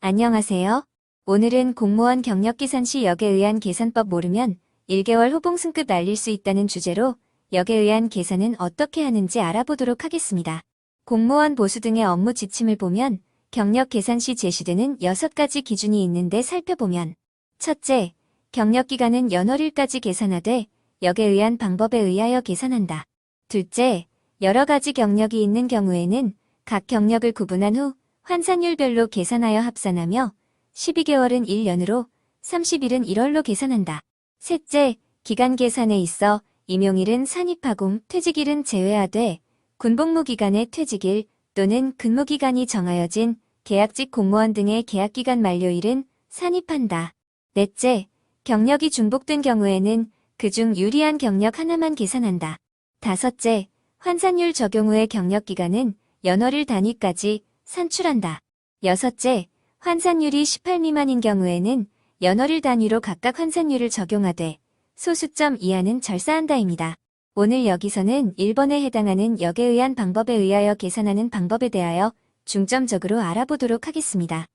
안녕하세요. 오늘은 공무원 경력계산 시 역에 의한 계산법 모르면 1개월 호봉 승급 날릴 수 있다는 주제로 역에 의한 계산은 어떻게 하는지 알아보도록 하겠습니다. 공무원 보수 등의 업무 지침을 보면 경력 계산 시 제시되는 6가지 기준이 있는데 살펴보면 첫째, 경력기간은 연월일까지 계산하되 역에 의한 방법에 의하여 계산한다. 둘째, 여러 가지 경력이 있는 경우에는 각 경력을 구분한 후 환산율별로 계산하여 합산하며 12개월은 1년으로 30일은 1월로 계산한다. 셋째, 기간 계산에 있어 임용일은 산입하공, 퇴직일은 제외하되 군복무기간의 퇴직일 또는 근무기간이 정하여진 계약직 공무원 등의 계약기간 만료일은 산입한다. 넷째, 경력이 중복된 경우에는 그중 유리한 경력 하나만 계산한다. 다섯째, 환산율 적용 후의 경력기간은 연월일 단위까지 산출한다. 여섯째, 환산율이 18 미만인 경우에는 연월일 단위로 각각 환산율을 적용하되 소수점 이하는 절사한다입니다. 오늘 여기서는 1번에 해당하는 역에 의한 방법에 의하여 계산하는 방법에 대하여 중점적으로 알아보도록 하겠습니다.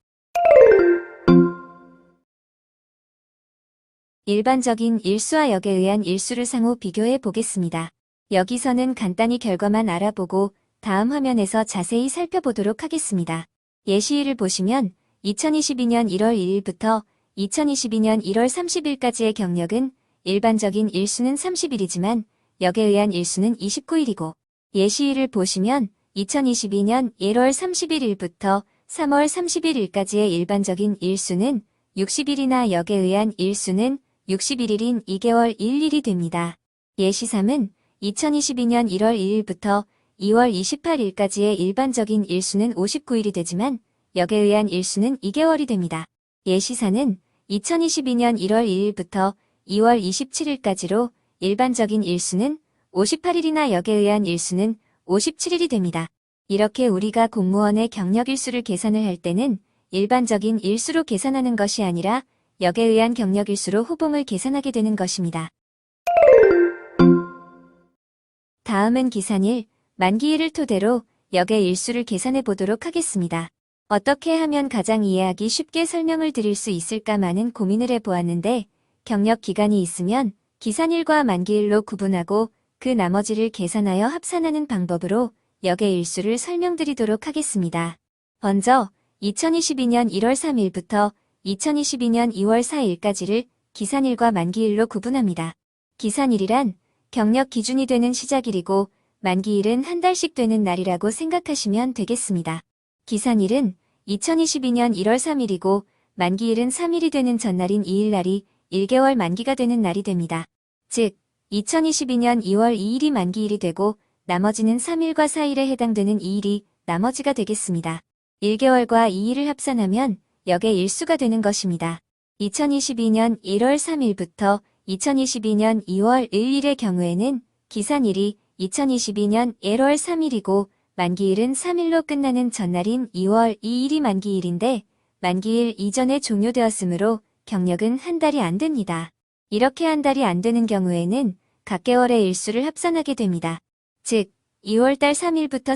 일반적인 일수와 역에 의한 일수를 상호 비교해 보겠습니다. 여기서는 간단히 결과만 알아보고 다음 화면에서 자세히 살펴보도록 하겠습니다. 예시를 보시면 2022년 1월 1일부터 2022년 1월 30일까지의 경력은 일반적인 일수는 30일이지만 역에 의한 일수는 29일이고 예시를 보시면 2022년 1월 31일부터 3월 31일까지의 일반적인 일수는 60일이나 역에 의한 일수는 61일인 2개월 1일이 됩니다. 예시 3은 2022년 1월 1일부터 2월 28일까지의 일반적인 일수는 59일이 되지만 역에 의한 일수는 2개월이 됩니다. 예시 4는 2022년 1월 1일부터 2월 27일까지로 일반적인 일수는 58일이나 역에 의한 일수는 57일이 됩니다. 이렇게 우리가 공무원의 경력 일수를 계산을 할 때는 일반적인 일수로 계산하는 것이 아니라 역에 의한 경력 일수로 호봉을 계산하게 되는 것입니다. 다음은 기산일, 만기일을 토대로 역의 일수를 계산해 보도록 하겠습니다. 어떻게 하면 가장 이해하기 쉽게 설명을 드릴 수 있을까 많은 고민을 해보았는데 경력 기간이 있으면 기산일과 만기일로 구분하고 그 나머지를 계산하여 합산하는 방법으로 역의 일수를 설명드리도록 하겠습니다. 먼저 2022년 1월 3일부터 2022년 2월 4일까지를 기산일과 만기일로 구분합니다. 기산일이란 경력 기준이 되는 시작일이고 만기일은 한 달씩 되는 날이라고 생각하시면 되겠습니다. 기산일은 2022년 1월 3일이고 만기일은 3일이 되는 전날인 2일날이 1개월 만기가 되는 날이 됩니다. 즉, 2022년 2월 2일이 만기일이 되고 나머지는 3일과 4일에 해당되는 2일이 나머지가 되겠습니다. 1개월과 2일을 합산하면 역의 일수가 되는 것입니다. 2022년 1월 3일부터 2022년 2월 1일의 경우에는 기산일이 2022년 1월 3일이고 만기일은 3일로 끝나는 전날인 2월 2일이 만기일인데 만기일 이전에 종료되었으므로 경력은 한 달이 안 됩니다. 이렇게 한 달이 안 되는 경우에는 각 개월의 일수를 합산하게 됩니다. 즉, 2월달 3일부터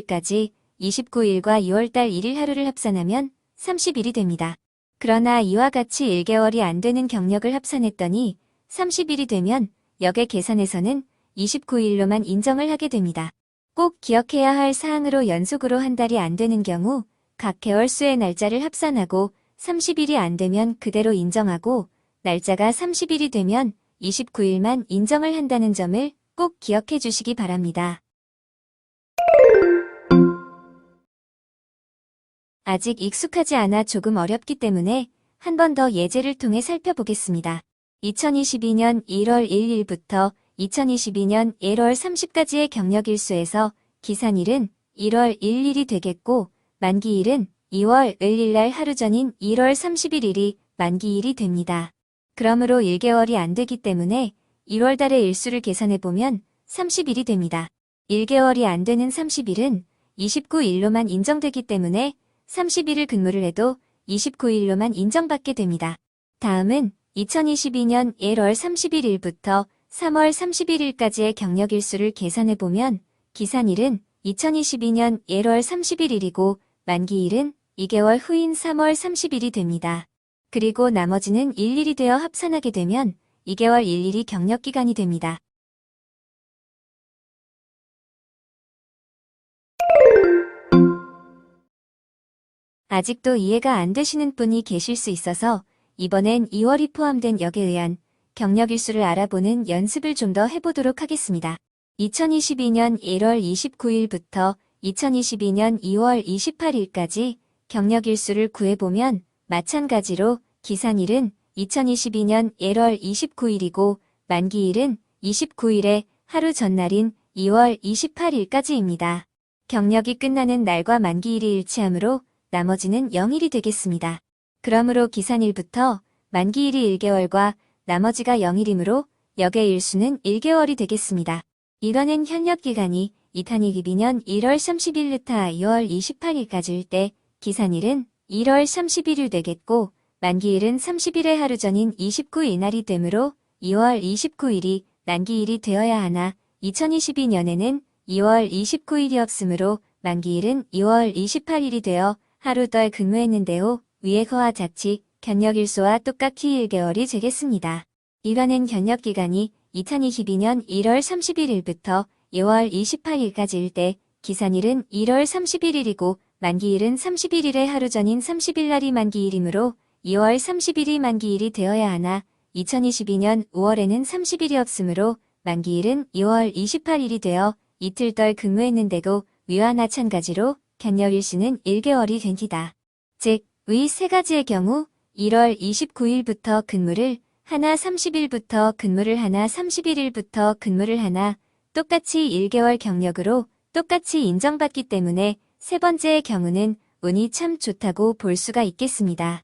31일까지 29일과 2월달 1일 하루를 합산하면 30일이 됩니다. 그러나 이와 같이 1개월이 안 되는 경력을 합산했더니 30일이 되면 역의 계산에서는 29일로만 인정을 하게 됩니다. 꼭 기억해야 할 사항으로 연속으로 한 달이 안 되는 경우 각 개월수의 날짜를 합산하고 30일이 안 되면 그대로 인정하고 날짜가 30일이 되면 29일만 인정을 한다는 점을 꼭 기억해 주시기 바랍니다. 아직 익숙하지 않아 조금 어렵기 때문에 한 번 더 예제를 통해 살펴보겠습니다. 2022년 1월 1일부터 2022년 1월 30까지의 경력일수에서 기산일은 1월 1일이 되겠고 만기일은 2월 1일날 하루 전인 1월 31일이 만기일이 됩니다. 그러므로 1개월이 안 되기 때문에 1월달의 일수를 계산해보면 30일이 됩니다. 1개월이 안 되는 30일은 29일로만 인정되기 때문에 30일을 근무를 해도 29일로만 인정받게 됩니다. 다음은 2022년 1월 31일부터 3월 31일까지의 경력일수를 계산해보면 기산일은 2022년 1월 31일이고 만기일은 2개월 후인 3월 30일이 됩니다. 그리고 나머지는 일일이 되어 합산하게 되면 2개월 일일이 경력기간이 됩니다. 아직도 이해가 안 되시는 분이 계실 수 있어서 이번엔 2월이 포함된 역에 의한 경력일수를 알아보는 연습을 좀 더 해보도록 하겠습니다. 2022년 1월 29일부터 2022년 2월 28일까지 경력일수를 구해보면 마찬가지로 기산일은 2022년 1월 29일이고 만기일은 29일의 하루 전날인 2월 28일까지입니다. 경력이 끝나는 날과 만기일이 일치하므로 나머지는 0일이 되겠습니다. 그러므로 기산일부터 만기일이 1개월과 나머지가 0일이므로 역의 일수는 1개월이 되겠습니다. 이거는 현역기간이 2022년 1월 30일부터 2월 28일까지일 때 기산일은 1월 31일 되겠고 만기일은 30일의 하루 전인 29일 날이 되므로 2월 29일이 만기일이 되어야 하나 2022년에는 2월 29일이 없으므로 만기일은 2월 28일이 되어 하루 덜 근무했는데요. 위의 거와 같이 견력일수와 똑같이 1개월이 되겠습니다. 이거는 견력기간이 2022년 1월 31일부터 2월 28일까지일 때 기산일은 1월 31일이고 만기일은 31일의 하루 전인 30일 날이 만기일이므로 2월 30일이 만기일이 되어야 하나 2022년 5월에는 30일이 없으므로 만기일은 2월 28일이 되어 이틀 덜 근무했는데도 위와 마찬가지로 견력일수는 1개월이 됩니다. 즉, 위 세 가지의 경우 1월 29일부터 근무를 하나 30일부터 근무를 하나 31일부터 근무를 하나 똑같이 1개월 경력으로 똑같이 인정받기 때문에 세 번째의 경우는 운이 참 좋다고 볼 수가 있겠습니다.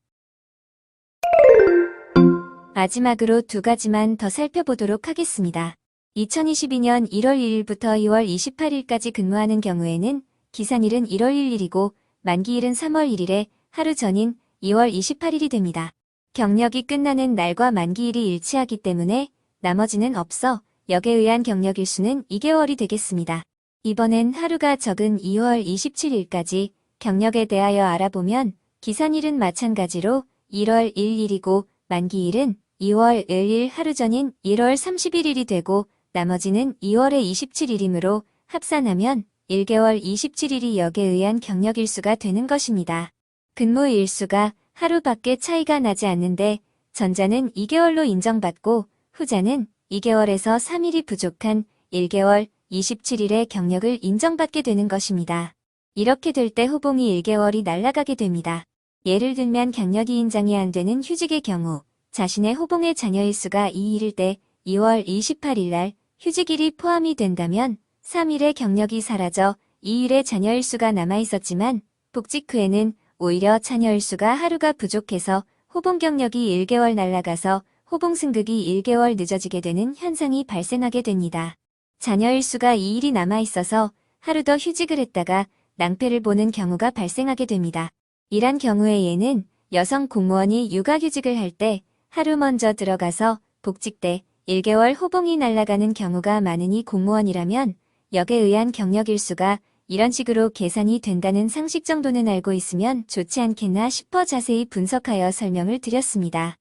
마지막으로 두 가지만 더 살펴보도록 하겠습니다. 2022년 1월 1일부터 2월 28일까지 근무하는 경우에는 기산일은 1월 1일이고 만기일은 3월 1일에 하루 전인 2월 28일이 됩니다. 경력이 끝나는 날과 만기일이 일치하기 때문에 나머지는 없어 역에 의한 경력일수는 2개월이 되겠습니다. 이번엔 하루가 적은 2월 27일까지 경력에 대하여 알아보면 기산일은 마찬가지로 1월 1일이고 만기일은 2월 1일 하루 전인 1월 31일이 되고 나머지는 2월의 27일이므로 합산하면 1개월 27일이 역에 의한 경력일수가 되는 것입니다. 근무 일수가 하루밖에 차이가 나지 않는데 전자는 2개월로 인정받고 후자는 2개월에서 3일이 부족한 1개월 27일의 경력을 인정받게 되는 것입니다. 이렇게 될 때 호봉이 1개월이 날아가게 됩니다. 예를 들면 경력이 인정이 안 되는 휴직의 경우 자신의 호봉의 자녀일 수가 2일일 때 2월 28일 날 휴직일이 포함이 된다면 3일의 경력이 사라져 2일의 자녀일 수가 남아있었지만 복직 후에는 오히려 자녀일 수가 하루가 부족해서 호봉 경력이 1개월 날아가서 호봉 승급이 1개월 늦어지게 되는 현상이 발생하게 됩니다. 자녀일 수가 2일이 남아있어서 하루 더 휴직을 했다가 낭패를 보는 경우가 발생하게 됩니다. 이란 경우에 얘는 여성 공무원이 육아휴직을 할 때 하루 먼저 들어가서 복직 때 1개월 호봉이 날아가는 경우가 많으니 공무원이라면 역에 의한 경력일수가 이런 식으로 계산이 된다는 상식 정도는 알고 있으면 좋지 않겠나 싶어 자세히 분석하여 설명을 드렸습니다.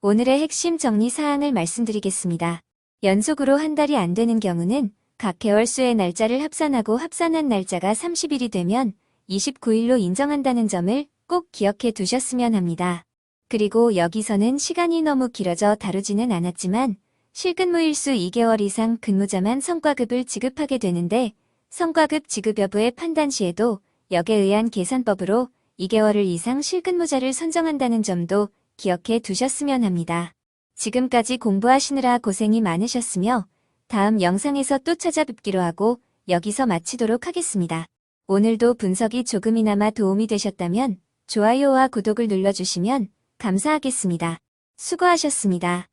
오늘의 핵심 정리 사항을 말씀드리겠습니다. 연속으로 한 달이 안 되는 경우는 각 개월수의 날짜를 합산하고 합산한 날짜가 30일이 되면 29일로 인정한다는 점을 꼭 기억해 두셨으면 합니다. 그리고 여기서는 시간이 너무 길어져 다루지는 않았지만 실근무일수 2개월 이상 근무자만 성과급을 지급하게 되는데 성과급 지급 여부의 판단 시에도 역에 의한 계산법으로 2개월을 이상 실근무자를 선정한다는 점도 기억해 두셨으면 합니다. 지금까지 공부하시느라 고생이 많으셨으며 다음 영상에서 또 찾아뵙기로 하고 여기서 마치도록 하겠습니다. 오늘도 분석이 조금이나마 도움이 되셨다면 좋아요와 구독을 눌러주시면 감사하겠습니다. 수고하셨습니다.